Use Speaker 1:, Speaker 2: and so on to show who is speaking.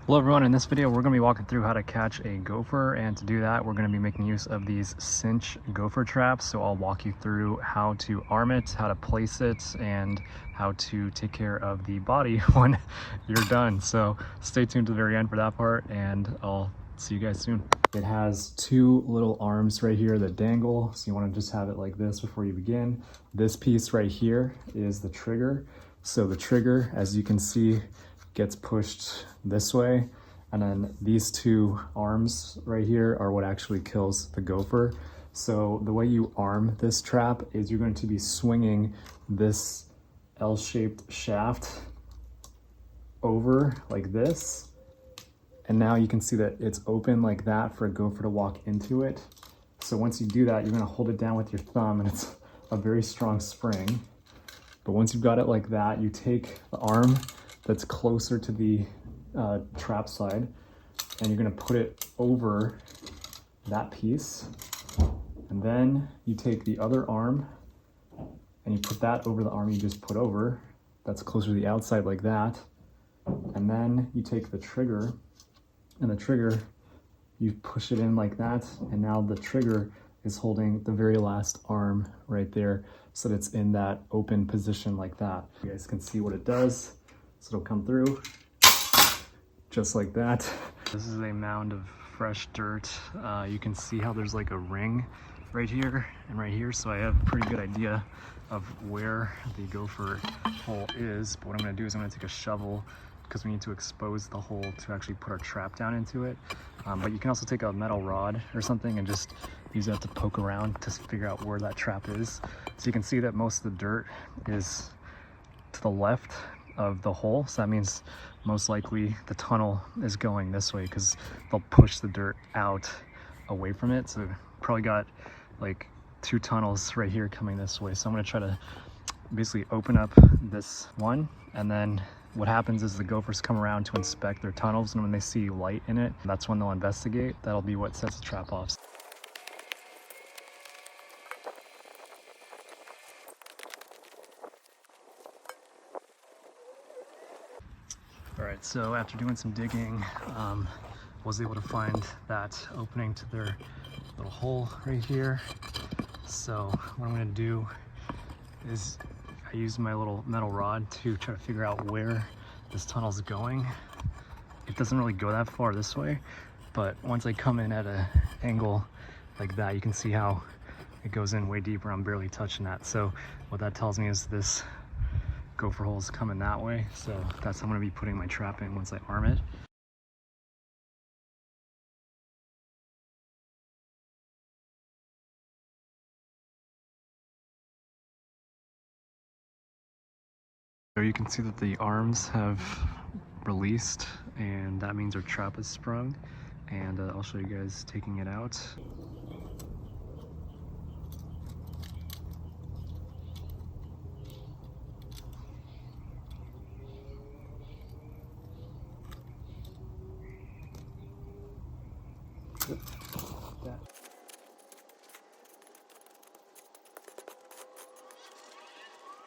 Speaker 1: Hello everyone, in this video we're going to be walking through how to catch a gopher, and to do that we're going to be making use of these cinch gopher traps. So I'll walk you through how to arm it, how to place it, and how to take care of the body when you're done. So stay tuned to the very end for that part, and I'll see you guys soon. It has two little arms right here that dangle, so you want to just have it like this before you begin. This piece right here is the trigger. So the trigger, as you can see, gets pushed this way, and then these two arms right here are what actually kills the gopher. So the way you arm this trap is you're going to be swinging this L-shaped shaft over like this, and now you can see that it's open like that for a gopher to walk into it. So once you do that, you're going to hold it down with your thumb, and it's a very strong spring. But once you've got it like that, you take the arm that's closer to the trap side, and you're going to put it over that piece, and then you take the other arm and you put that over the arm you just put over that's closer to the outside like that, and then you take the trigger, and the trigger, you push it in like that, and now the trigger is holding the very last arm right there, so that it's in that open position like that. You guys can see what it does. So it'll come through just like that. This is a mound of fresh dirt. You can see how there's like a ring right here and right here, so I have a pretty good idea of where the gopher hole is. But what I'm going to do is I'm going to take a shovel, because we need to expose the hole to actually put our trap down into it. But you can also take a metal rod or something and just use that to poke around to figure out where that trap is. So you can see that most of the dirt is to the left of the hole, so that means most likely the tunnel is going this way, because they'll push the dirt out away from it. So probably got like two tunnels right here coming this way. So I'm going to try to basically open up this one, and then what happens is the gophers come around to inspect their tunnels, and when they see light in it, that's when they'll investigate. That'll be what sets the trap off. Alright, so after doing some digging, was able to find that opening to their little hole right here. So what I'm going to do is I use my little metal rod to try to figure out where this tunnel's going. It doesn't really go that far this way, but once I come in at an angle like that, you can see how it goes in way deeper. I'm barely touching that. So what that tells me is this gopher hole's coming that way, so that's how I'm going to be putting my trap in once I arm it. So you can see that the arms have released, and that means our trap is sprung, and I'll show you guys taking it out.